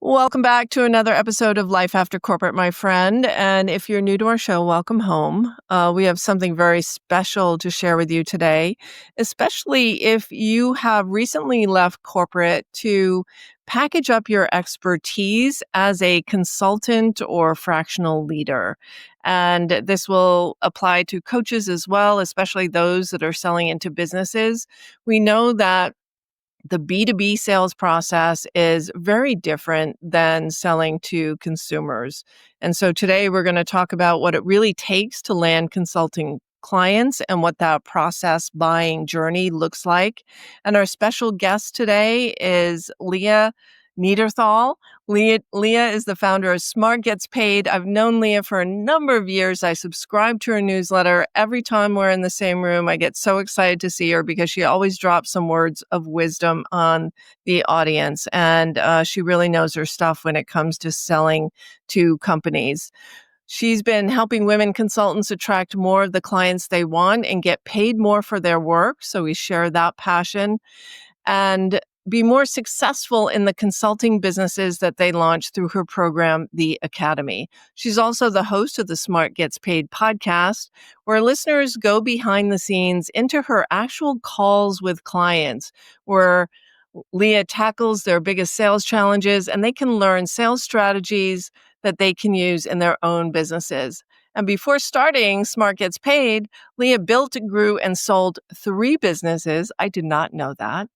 Welcome back to another episode of Life After Corporate, my friend. And if you're new to our show, welcome home. We have something very special to share with you today, especially if you have recently left corporate to package up your expertise as a consultant or fractional leader. And this will apply to coaches as well, especially those that are selling into businesses. We know that the B2B sales process is very different than selling to consumers. And so today we're going to talk about what it really takes to land consulting clients and what that process buying journey looks like. And our special guest today is Leah Neaderthal. Leah is the founder of Smart Gets Paid. I've known Leah for a number of years. I subscribe to her newsletter. Every time we're in the same room, I get so excited to see her because she always drops some words of wisdom on the audience. And she really knows her stuff when it comes to selling to companies. She's been helping women consultants attract more of the clients they want and get paid more for their work. So we share that passion. And be more successful in the consulting businesses that they launch through her program, The Academy. She's also the host of the Smart Gets Paid podcast, where listeners go behind the scenes into her actual calls with clients, where Leah tackles their biggest sales challenges and they can learn sales strategies that they can use in their own businesses. And before starting Smart Gets Paid, Leah built, grew, and sold 3 businesses. I did not know that.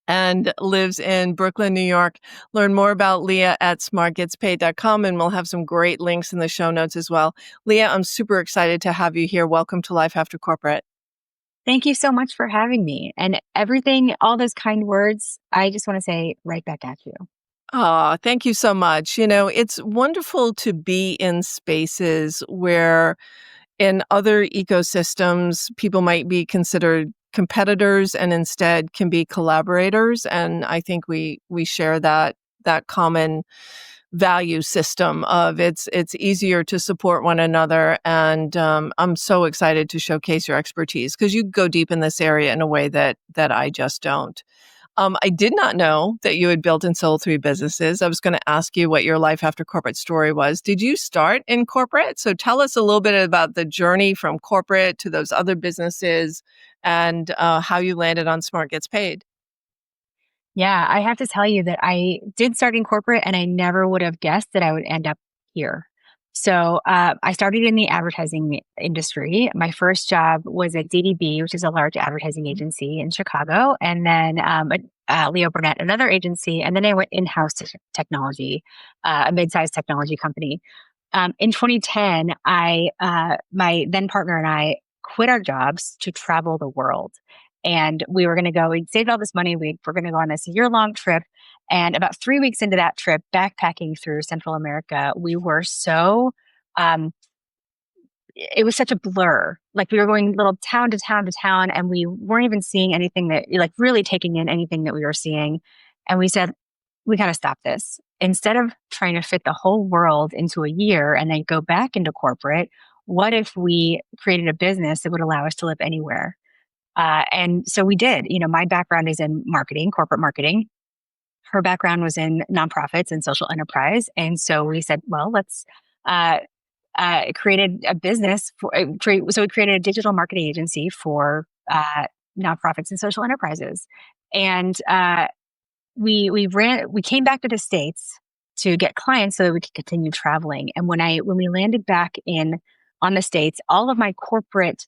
And lives in Brooklyn, New York. Learn more about Leah at smartgetspaid.com, and we'll have some great links in the show notes as well. Leah, I'm super excited to have you here. Welcome to Life After Corporate. Thank you so much for having me. And everything, all those kind words, I just want to say right back at you. Oh, thank you so much. You know, it's wonderful to be in spaces where in other ecosystems, people might be considered competitors and instead can be collaborators. And I think we share that common value system of it's easier to support one another. And I'm so excited to showcase your expertise because you go deep in this area in a way that I just don't. I did not know that you had built and sold 3 businesses. I was going to ask you what your life after corporate story was. Did you start in corporate? So tell us a little bit about the journey from corporate to those other businesses and how you landed on Smart Gets Paid. Yeah, I have to tell you that I did start in corporate and I never would have guessed that I would end up here. So I started in the advertising industry. My first job was at DDB, which is a large advertising agency in Chicago, and then Leo Burnett, another agency, and then I went in-house to technology, a mid-sized technology company. In 2010, my then partner and I quit our jobs to travel the world. And we were going to go, we'd saved all this money. We're going to go on this year-long trip. And about 3 weeks into that trip, backpacking through Central America, we were so, it was such a blur. Like we were going little town to town to town, and we weren't even seeing anything that, like really taking in anything that we were seeing. And we said, we got to stop this. Instead of trying to fit the whole world into a year and then go back into corporate, what if we created a business that would allow us to live anywhere? And so we did. You know, my background is in marketing, corporate marketing. Her background was in nonprofits and social enterprise. And so we said, well, let's created a business. So we created a digital marketing agency for nonprofits and social enterprises. And we came back to the States to get clients so that we could continue traveling. And when we landed back on the States, all of my corporate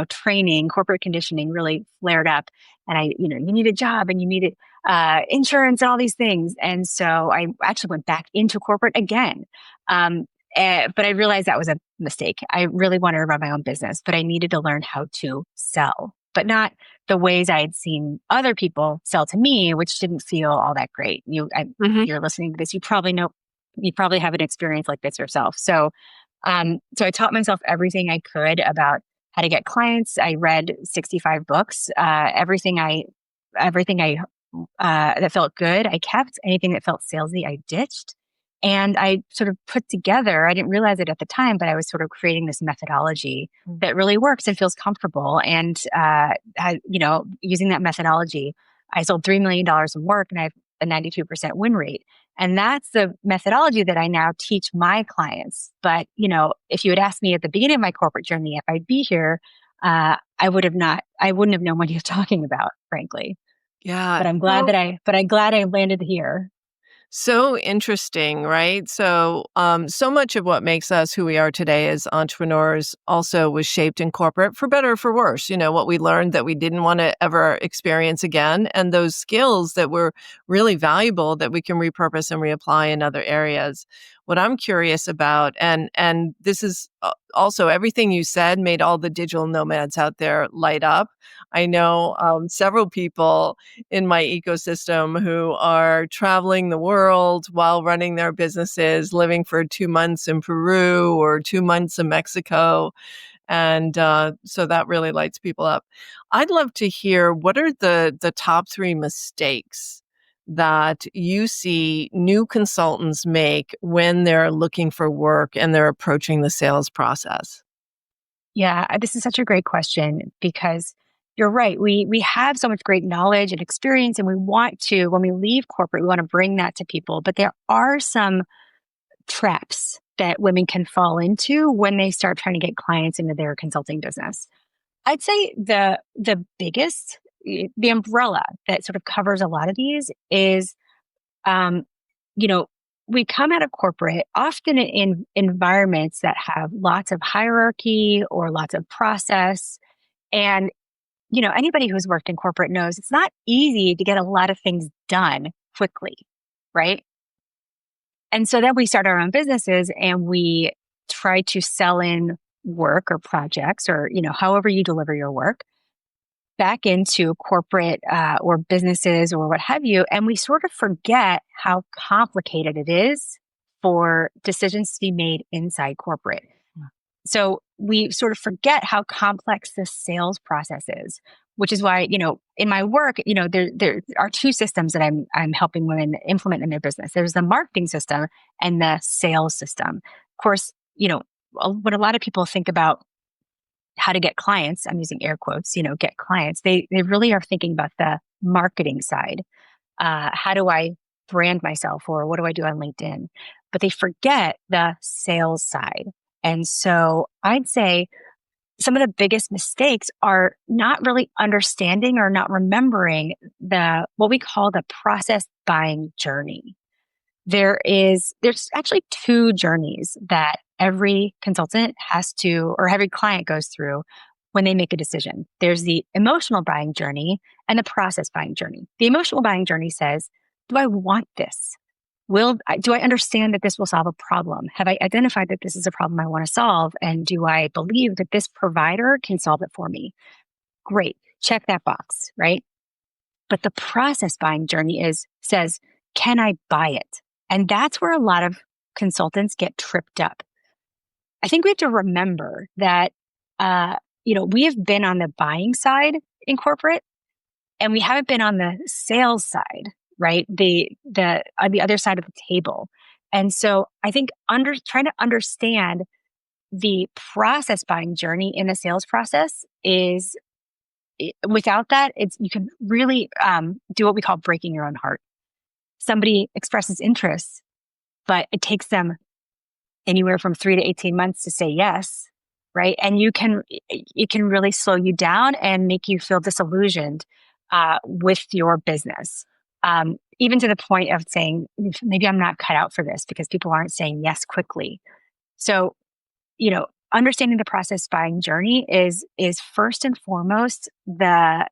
training, corporate conditioning really flared up. And you need a job and you needed insurance and all these things. And so I actually went back into corporate again. But I realized that was a mistake. I really wanted to run my own business, but I needed to learn how to sell, but not the ways I had seen other people sell to me, which didn't feel all that great. If you're listening to this, you probably have an experience like this yourself. So I taught myself everything I could about how to get clients. I read 65 books. Everything that felt good, I kept. Anything that felt salesy, I ditched. And I sort of put together, I didn't realize it at the time, but I was sort of creating this methodology that really works and feels comfortable. And, using that methodology, I sold $3 million in work and I have a 92% win rate. And that's the methodology that I now teach my clients. But, if you had asked me at the beginning of my corporate journey if I'd be here, I wouldn't have known what you're talking about, frankly. Yeah. But I'm glad I landed here. So interesting, right? So much of what makes us who we are today as entrepreneurs also was shaped in corporate, for better or for worse. What we learned that we didn't want to ever experience again, and those skills that were really valuable that we can repurpose and reapply in other areas. What I'm curious about, and this is also everything you said made all the digital nomads out there light up. I know several people in my ecosystem who are traveling the world while running their businesses, living for 2 months in Peru or 2 months in Mexico. And so that really lights people up. I'd love to hear, what are the top three mistakes that you see new consultants make when they're looking for work and they're approaching the sales process? Yeah, this is such a great question because you're right. We have so much great knowledge and experience, and we want to, when we leave corporate, we want to bring that to people. But there are some traps that women can fall into when they start trying to get clients into their consulting business. I'd say the biggest, the umbrella that sort of covers a lot of these is, um, you know, we come out of corporate often in environments that have lots of hierarchy or lots of process. And, anybody who's worked in corporate knows it's not easy to get a lot of things done quickly, right? And so then we start our own businesses and we try to sell in work or projects or, however you deliver your work back into corporate or businesses or what have you. And we sort of forget how complicated it is for decisions to be made inside corporate. So we sort of forget how complex the sales process is, which is why, in my work, there are two systems that I'm helping women implement in their business. There's the marketing system and the sales system. Of course, when a lot of people think about how to get clients, I'm using air quotes, get clients, they really are thinking about the marketing side. How do I brand myself or what do I do on LinkedIn? But they forget the sales side. And so I'd say some of the biggest mistakes are not really understanding or not remembering what we call the process buying journey. There's actually two journeys that every consultant has to, or every client goes through when they make a decision. There's the emotional buying journey and the process buying journey. The emotional buying journey says, do I want this? Do I understand that this will solve a problem? Have I identified that this is a problem I want to solve? And do I believe that this provider can solve it for me? Great. Check that box, right? But the process buying journey says, can I buy it? And that's where a lot of consultants get tripped up. I think we have to remember that, we have been on the buying side in corporate and we haven't been on the sales side, right? On the other side of the table. And so I think trying to understand the process buying journey in the sales process without that, you can really do what we call breaking your own heart. Somebody expresses interest, but it takes them anywhere from 3 to 18 months to say yes, right? And it can really slow you down and make you feel disillusioned with your business. Even to the point of saying, maybe I'm not cut out for this because people aren't saying yes quickly. So, understanding the process buying journey is first and foremost the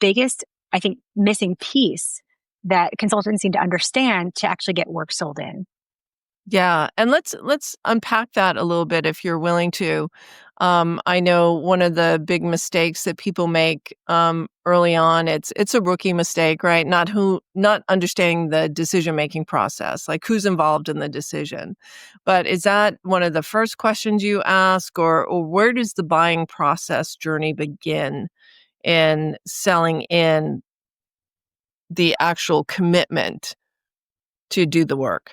biggest, I think, missing piece that consultants need to understand to actually get work sold in. Yeah, and let's unpack that a little bit if you're willing to. I know one of the big mistakes that people make early on, it's a rookie mistake, right? Not understanding the decision-making process, like who's involved in the decision. But is that one of the first questions you ask, or where does the buying process journey begin in selling in the actual commitment to do the work?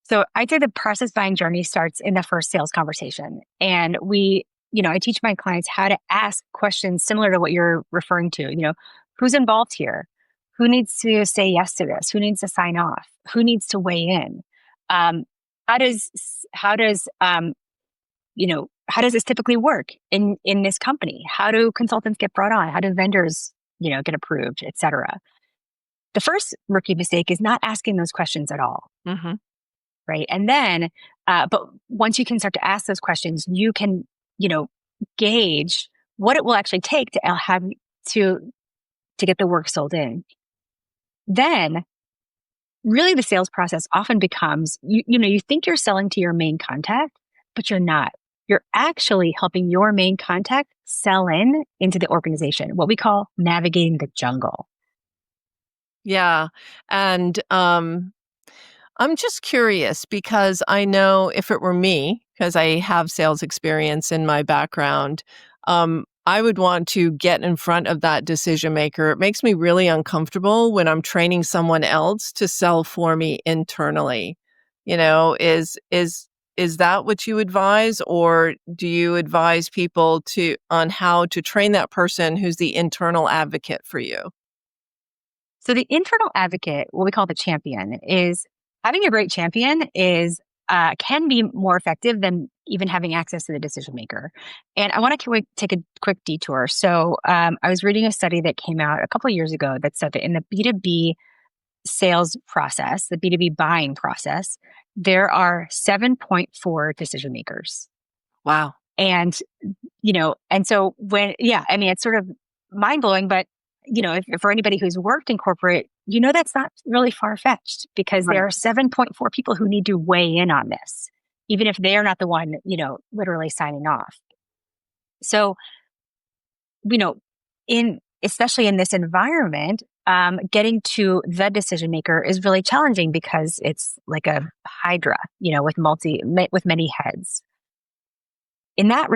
So I'd say the process buying journey starts in the first sales conversation. And I teach my clients how to ask questions similar to what you're referring to. Who's involved here? Who needs to say yes to this? Who needs to sign off? Who needs to weigh in? Um, how does how does how does this typically work in this company? How do consultants get brought on? How do vendors get approved, et cetera? The first rookie mistake is not asking those questions at all, Hmm. right? And then, but once you can start to ask those questions, you can, gauge what it will actually take to have to to get the work sold in. Then, really, the sales process often becomes you think you're selling to your main contact, but you're not. You're actually helping your main contact sell into the organization, what we call navigating the jungle. Yeah. And I'm just curious because I know if it were me, because I have sales experience in my background, I would want to get in front of that decision maker. It makes me really uncomfortable when I'm training someone else to sell for me internally. Is that what you advise, or do you advise people to on how to train that person who's the internal advocate for you? So the internal advocate, what we call the champion, is having a great champion is can be more effective than even having access to the decision maker. And I want to take a quick detour. So I was reading a study that came out a couple of years ago that said that in the B2B sales process, the B2B buying process, there are 7.4 decision makers. Wow. And and so I mean, it's sort of mind blowing, but if for anybody who's worked in corporate, that's not really far fetched because there Right. are 7.4 people who need to weigh in on this, even if they are not the one, literally signing off. So, you know, especially in this environment, getting to the decision maker is really challenging because it's like a hydra, with many heads in that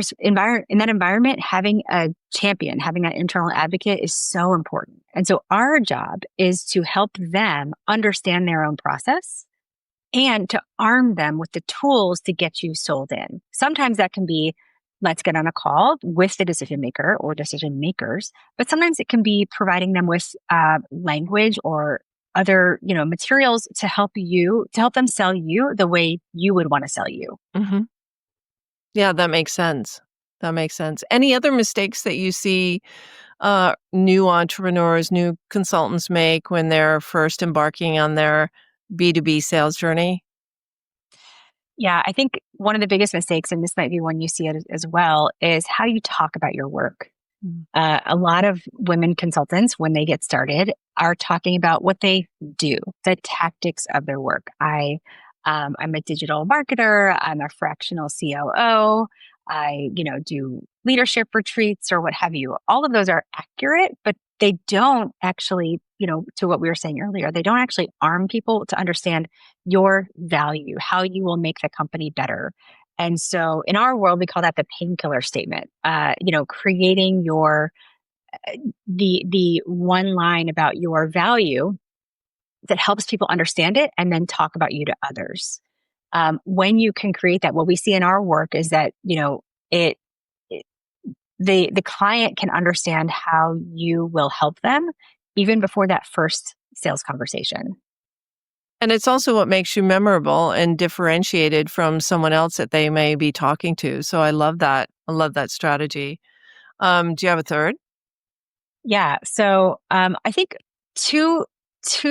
environment, having a champion, having that internal advocate is so important. And so our job is to help them understand their own process and to arm them with the tools to get you sold in. Sometimes that can be, let's get on a call with the decision maker or decision makers, but sometimes it can be providing them with language or other, materials to help them sell you the way you would want to sell you. Hmm. Yeah, that makes sense. That makes sense. Any other mistakes that you see new entrepreneurs, new consultants make when they're first embarking on their B2B sales journey? Yeah, I think one of the biggest mistakes, and this might be one you see it as well, is how you talk about your work. Mm. A lot of women consultants, when they get started, are talking about what they do, the tactics of their work. I'm a digital marketer. I'm a fractional COO. I, do leadership retreats or what have you. All of those are accurate, but they don't actually, to what we were saying earlier, they don't actually arm people to understand your value, how you will make the company better. And so in our world, we call that the painkiller statement. Creating the one line about your value that helps people understand it and then talk about you to others. When you can create that, what we see in our work is that it, it the client can understand how you will help them even before that first sales conversation. And it's also what makes you memorable and differentiated from someone else that they may be talking to. So I love that. I love that strategy. Do you have a third? Yeah. So I think to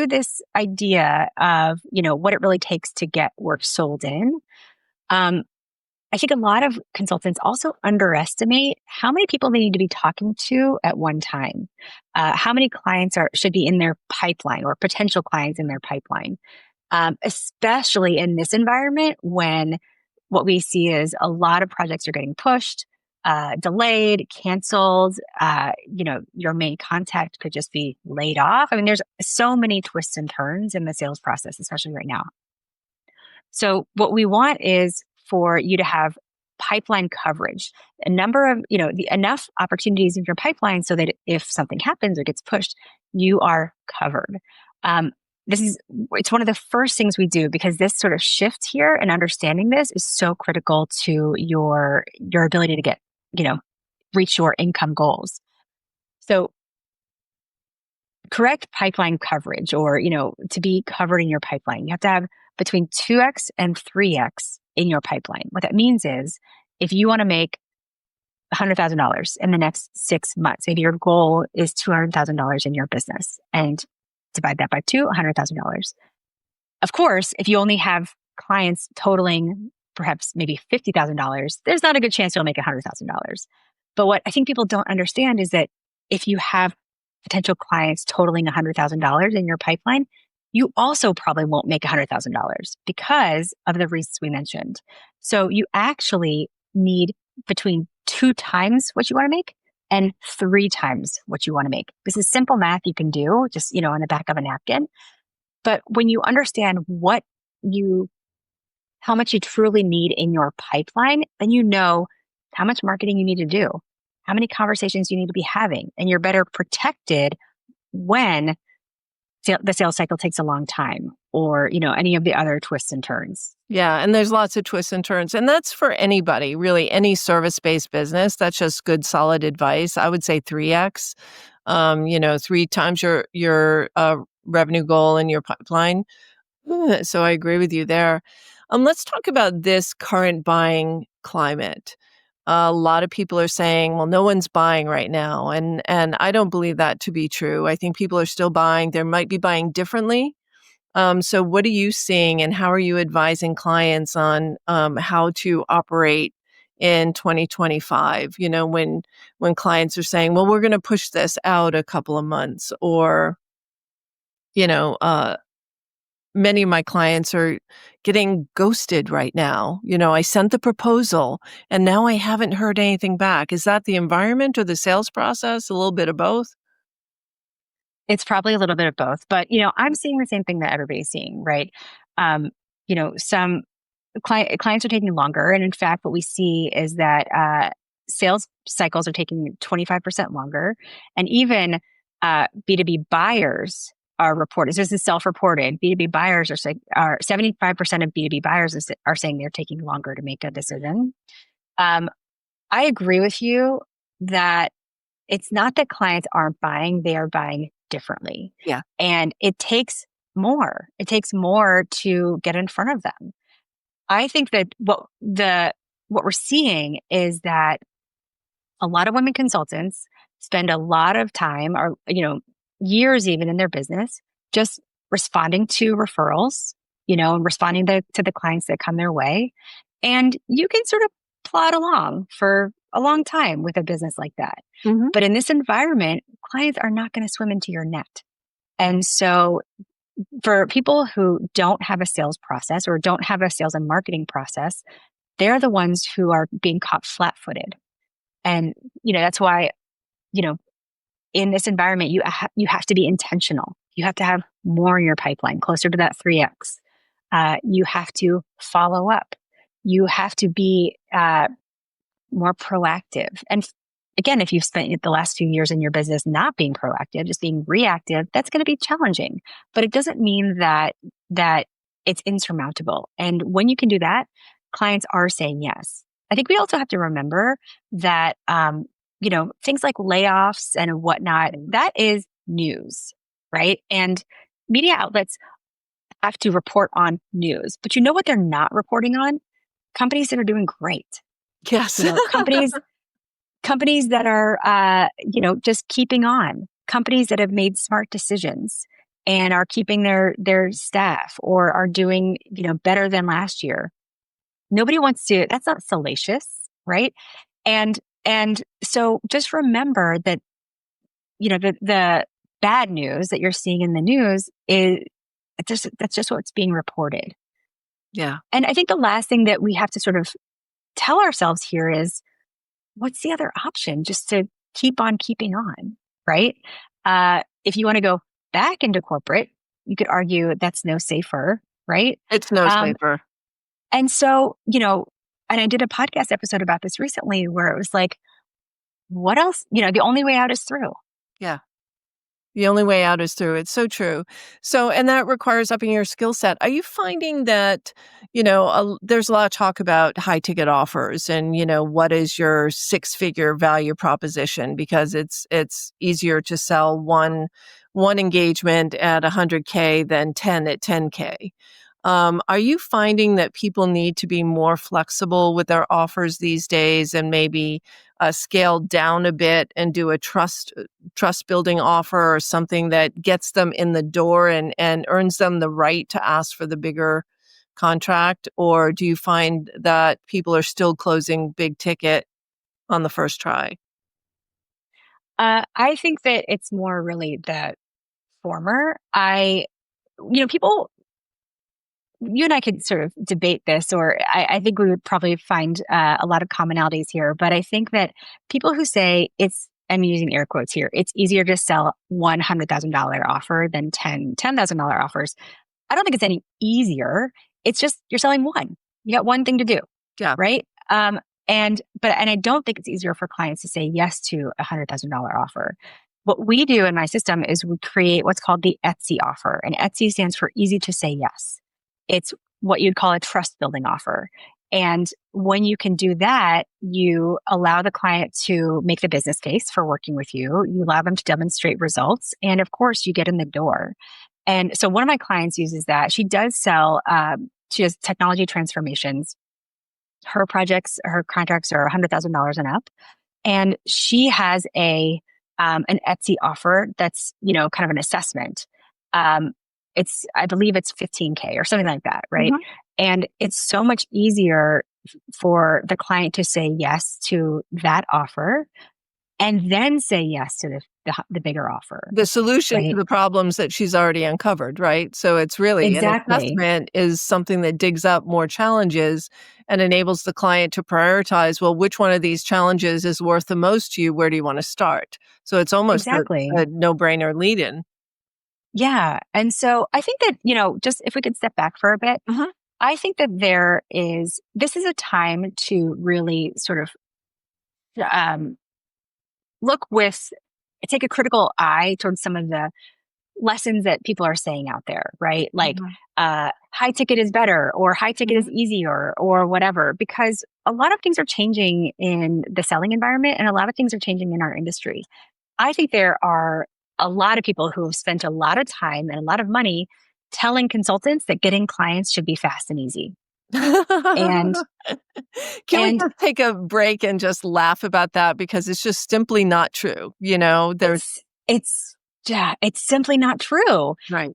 this idea of what it really takes to get work sold in, um, I think a lot of consultants also underestimate how many people they need to be talking to at one time. How many clients should be in their pipeline or potential clients in their pipeline, especially in this environment when what we see is a lot of projects are getting pushed, delayed, canceled. Your main contact could just be laid off. I mean, there's so many twists and turns in the sales process, especially right now. So what we want is for you to have pipeline coverage, a number of, enough opportunities in your pipeline so that if something happens or gets pushed, you are covered. Um, it's one of the first things we do because this sort of shift here and understanding this is so critical to your ability to get, reach your income goals. So correct pipeline coverage, or, to be covered in your pipeline, you have to have between 2x and 3x in your pipeline. What that means is if you want to make $100,000 in the next 6 months, maybe your goal is $200,000 in your business, and divide that by two, $100,000. Of course, if you only have clients totaling perhaps maybe $50,000, there's not a good chance you'll make $100,000. But what I think people don't understand is that if you have potential clients totaling $100,000 in your pipeline, you also probably won't make $100,000 because of the reasons we mentioned. So you actually need between 2 times what you want to make and 3 times what you want to make. This is simple math you can do just, on the back of a napkin. But when you understand how much you truly need in your pipeline, then you know how much marketing you need to do, how many conversations you need to be having, and you're better protected when the sales cycle takes a long time, or, any of the other twists and turns. Yeah, and there's lots of twists and turns, and that's for anybody, really, any service-based business. That's just good, solid advice. I would say 3x, 3 times your revenue goal in your pipeline. So I agree with you there. Let's talk about this current buying climate. A lot of people are saying, well, no one's buying right now. And I don't believe that to be true. I think people are still buying. They might be buying differently. So what are you seeing, and how are you advising clients on how to operate in 2025? When clients are saying, well, we're going to push this out a couple of months, or, you know, uh, many of my clients are getting ghosted right now. I sent the proposal and now I haven't heard anything back. Is that the environment or the sales process? A little bit of both? It's probably a little bit of both, but I'm seeing the same thing that everybody's seeing, right? Some clients are taking longer, and in fact, what we see is that sales cycles are taking 25% longer, and even B2B buyers are reported. So this is self-reported. B2B buyers are 75% of B2B buyers are saying they're taking longer to make a decision. I agree with you that it's not that clients aren't buying; they are buying differently. Yeah. And it takes more. It takes more to get in front of them. I think that what we're seeing is that a lot of women consultants spend a lot of time, or years even, in their business just responding to referrals, and responding to the clients that come their way. And you can sort of plod along for a long time with a business like that. Hmm. But in this environment, clients are not going to swim into your net. And so for people who don't have a sales process or don't have a sales and marketing process, they're the ones who are being caught flat-footed. And, that's why, you know, in this environment, you have to be intentional. You have to have more in your pipeline, closer to that 3x. You have to follow up. You have to be more proactive. And again, if you've spent the last few years in your business not being proactive, just being reactive, that's going to be challenging. But it doesn't mean that it's insurmountable. And when you can do that, clients are saying yes. I think we also have to remember that things like layoffs and whatnot, that is news, right? And media outlets have to report on news. But you know what they're not reporting on? Companies that are doing great. Yes. Companies that are, just keeping on, companies that have made smart decisions and are keeping their staff, or are doing, better than last year. Nobody wants to, that's not salacious, right? And so just remember that, the bad news that you're seeing in the news that's just what's being reported. Yeah. And I think the last thing that we have to sort of tell ourselves here is, what's the other option? Just to keep on keeping on, right? If you want to go back into corporate, you could argue that's no safer, right? It's no safer. And so, and I did a podcast episode about this recently where it was like, what else? The only way out is through. Yeah. The only way out is through. It's so true. So, and that requires upping your skill set. Are you finding that, there's a lot of talk about high ticket offers and, what is your 6-figure value proposition? Because it's easier to sell one engagement at 100K than 10 at 10K. Are you finding that people need to be more flexible with their offers these days and maybe scale down a bit and do a trust building offer or something that gets them in the door and earns them the right to ask for the bigger contract? Or do you find that people are still closing big ticket on the first try? I think that it's more really the former. People, you and I could sort of debate this, or I think we would probably find a lot of commonalities here. But I think that people who say I'm using air quotes here, it's easier to sell $100,000 offer than $10,000 offers. I don't think it's any easier. It's just you're selling one. You got one thing to do, Yeah. right? And I don't think it's easier for clients to say yes to a $100,000 offer. What we do in my system is we create what's called the Etsy offer, and Etsy stands for easy to say yes. It's what you'd call a trust building offer. And when you can do that, you allow the client to make the business case for working with you. You allow them to demonstrate results. And of course, you get in the door. And so one of my clients uses that. She does sell, she has technology transformations. Her contracts are $100,000 and up. And she has an Etsy offer that's, kind of an assessment. I believe it's 15K or something like that, right? Mhm. And it's so much easier for the client to say yes to that offer and then say yes to the bigger offer, The solution to right? the problems that she's already uncovered, right? So it's really an Exactly. assessment is something that digs up more challenges and enables the client to prioritize, well, which one of these challenges is worth the most to you? Where do you want to start? So it's almost Exactly. a no-brainer lead in. Yeah. And so I think that, just if we could step back for a bit, Mhm. I think that this is a time to really sort of um, look with, take a critical eye towards some of the lessons that people are saying out there, right? Like, Mhm. high ticket is better or high ticket is Mhm. easier or whatever, because a lot of things are changing in the selling environment and a lot of things are changing in our industry. I think there are a lot of people who have spent a lot of time and a lot of money telling consultants that getting clients should be fast and easy. And, Can we and just take a break and just laugh about that because it's just simply not true, you know? There's it's, yeah, it's simply not true. right.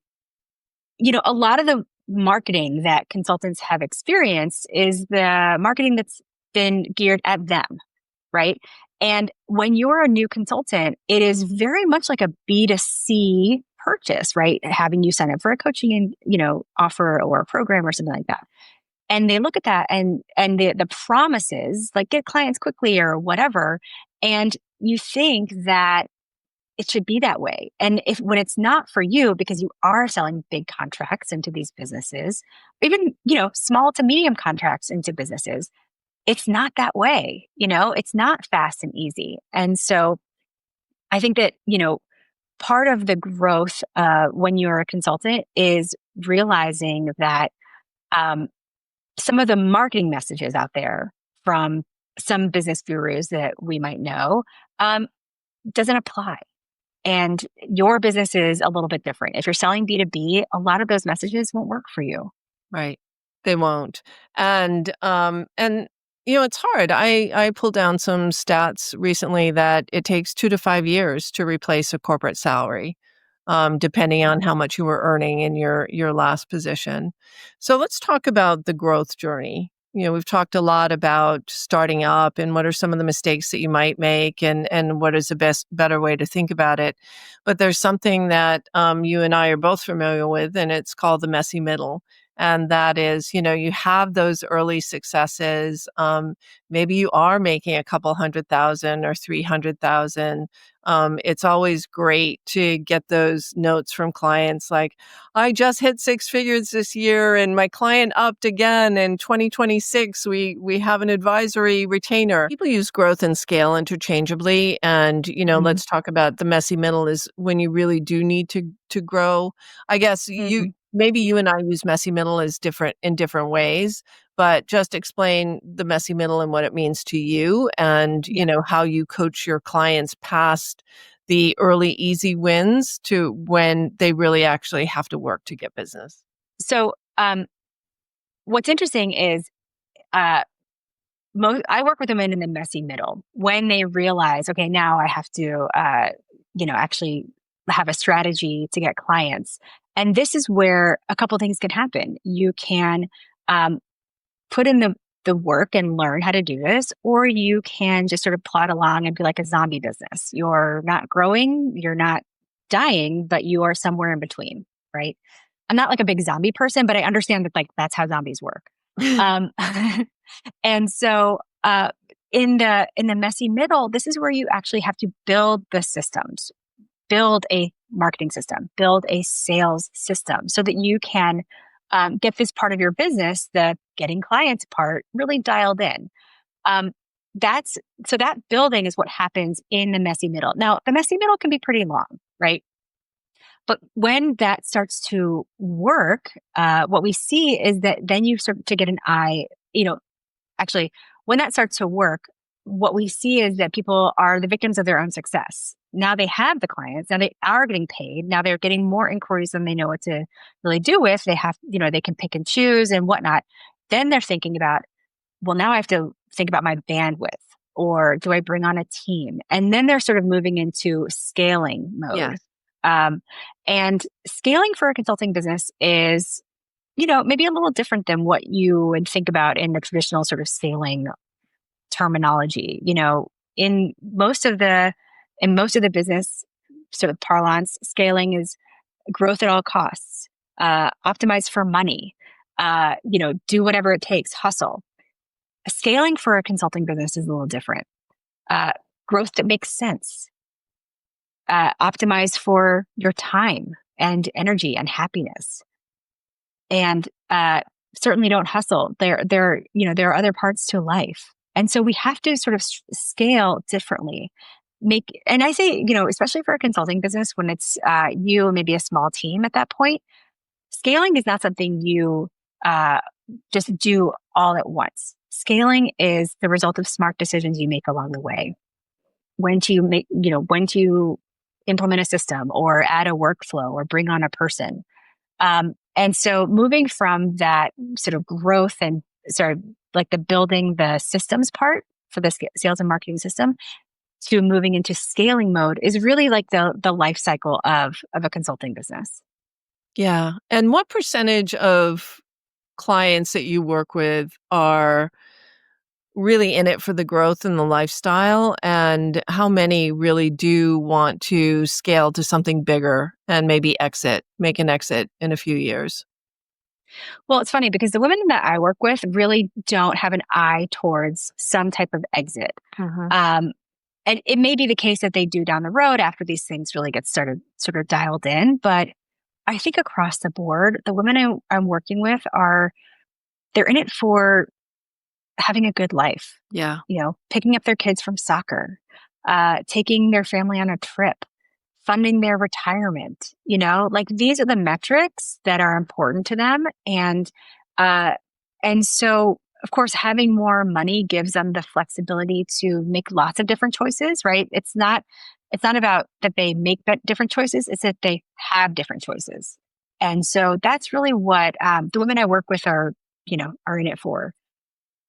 A lot of the marketing that consultants have experienced is the marketing that's been geared at them, right? And when you're a new consultant, it is very much like a B2C purchase, right? Having you sign up for a coaching and, offer or a program or something like that. And they look at that and the promises like get clients quickly or whatever. And you think that it should be that way. And if when it's not for you, because you are selling big contracts into these businesses, even, small to medium contracts into businesses, it's not that way. It's not fast and easy. And so I think that, part of the growth when you're a consultant is realizing that um, some of the marketing messages out there from some business gurus that we might know um, doesn't apply. And your business is a little bit different. If you're selling B2B, a lot of those messages won't work for you. Right. They won't. And it's hard. I pulled down some stats recently that it takes 2 to 5 years to replace a corporate salary, depending on how much you were earning in your last position. So let's talk about the growth journey. We've talked a lot about starting up and what are some of the mistakes that you might make and what is the better way to think about it. But there's something that you and I are both familiar with, and it's called the messy middle. And that is, you have those early successes. Maybe you are making a couple 100,000 or 300,000. It's always great to get those notes from clients like, I just hit six figures this year and my client upped again. In 2026, we have an advisory retainer. People use growth and scale interchangeably. And, Mhm. let's talk about the messy middle is when you really do need to grow. I guess Mhm. maybe you and I use messy middle as different in different ways, but just explain the messy middle and what it means to you and, Yeah. how you coach your clients past the early easy wins to when they really actually have to work to get business? So, what's interesting is, uh, I work with women in the messy middle when they realize, okay, now I have to, actually have a strategy to get clients. And this is where a couple things can happen. You can um, put in the work and learn how to do this, or you can just sort of plod along and be like a zombie business. You're not growing, you're not dying, but you are somewhere in between, right? I'm not like a big zombie person, but I understand that like that's how zombies work. Um, and so in the messy middle, this is where you actually have to build the systems, build a marketing system, build a sales system so that you can get this part of your business, the getting clients part, really dialed in. Um, that's so that building is what happens in the messy middle. Now, the messy middle can be pretty long, right? But when that starts to work, what we see is that then you start to get an eye, actually, when that starts to work, what we see is that people are the victims of their own success. Now they have the clients. Now they are getting paid. Now they're getting more inquiries than they know what to really do with. They have, they can pick and choose and whatnot. Then they're thinking about, well, now I have to think about my bandwidth, or do I bring on a team? And then they're sort of moving into scaling mode. Yes. Um, and scaling for a consulting business is, maybe a little different than what you would think about in the traditional sort of scaling terminology. In most of the business sort of parlance, scaling is growth at all costs, optimize for money, do whatever it takes, hustle. Scaling for a consulting business is a little different. Uh, Growth that makes sense, optimize for your time and energy and happiness, and certainly don't hustle. There are other parts to life, and so we have to sort of scale differently. And I say, especially for a consulting business, when it's you and maybe a small team at that point, scaling is not something you uh, just do all at once. Scaling is the result of smart decisions you make along the way. When to implement a system or add a workflow or bring on a person. And so moving from that sort of growth and sort of like the building the systems part for the sales and marketing system to moving into scaling mode is really like the life cycle of a consulting business. Yeah. And what percentage of clients that you work with are really in it for the growth and the lifestyle? And how many really do want to scale to something bigger and maybe make an exit in a few years? Well, it's funny because the women that I work with really don't have an eye towards some type of exit. Mhm. Um, and it may be the case that they do down the road after these things really get started, sort of dialed in. But I think across the board, the women I'm working with they're in it for having a good life, Yeah. picking up their kids from soccer, taking their family on a trip, funding their retirement, like these are the metrics that are important to them. Uh, and so of course, having more money gives them the flexibility to make lots of different choices, right? It's not about that they make different choices. It's that they have different choices. And so that's really what the women I work with are in it for.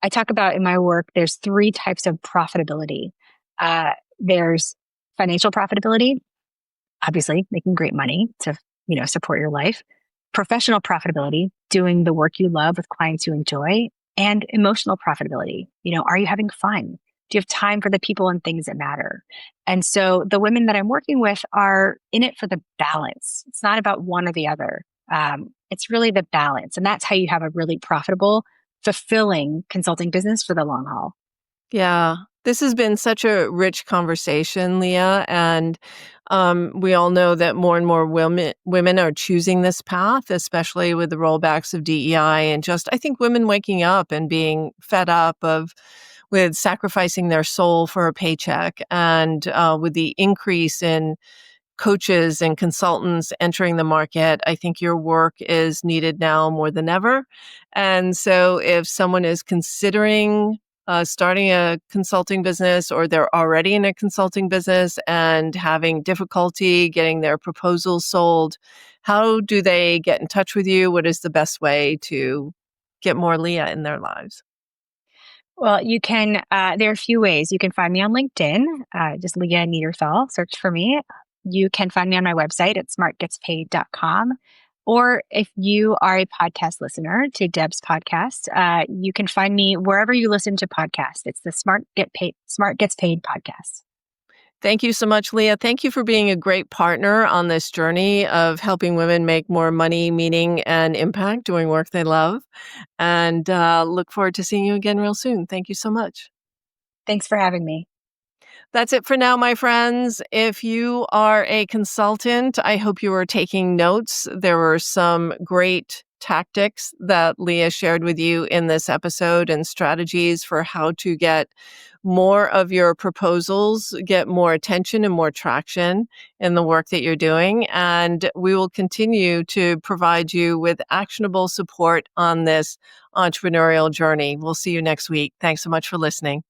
I talk about in my work, there's three types of profitability. There's financial profitability, obviously making great money to, support your life. Professional profitability, doing the work you love with clients you enjoy, and emotional profitability. Are you having fun? Do you have time for the people and things that matter? And so the women that I'm working with are in it for the balance. It's not about one or the other. It's really the balance. And that's how you have a really profitable, fulfilling consulting business for the long haul. Yeah. This has been such a rich conversation, Leah, and we all know that more and more women are choosing this path, especially with the rollbacks of DEI and just I think women waking up and being fed up with sacrificing their soul for a paycheck, and with the increase in coaches and consultants entering the market, I think your work is needed now more than ever. And so if someone is considering starting a consulting business, or they're already in a consulting business and having difficulty getting their proposals sold, how do they get in touch with you? What is the best way to get more Leah in their lives? Well, you can, there are a few ways. You can find me on LinkedIn, just Leah Neaderthal, search for me. You can find me on my website at smartgetspaid.com. Or if you are a podcast listener to Deb's podcast, you can find me wherever you listen to podcasts. It's the Smart Gets Paid podcast. Thank you so much, Leah. Thank you for being a great partner on this journey of helping women make more money, meaning, and impact doing work they love. And look forward to seeing you again real soon. Thank you so much. Thanks for having me. That's it for now, my friends. If you are a consultant, I hope you are taking notes. There were some great tactics that Leah shared with you in this episode and strategies for how to get more of your proposals, get more attention and more traction in the work that you're doing. And we will continue to provide you with actionable support on this entrepreneurial journey. We'll see you next week. Thanks so much for listening.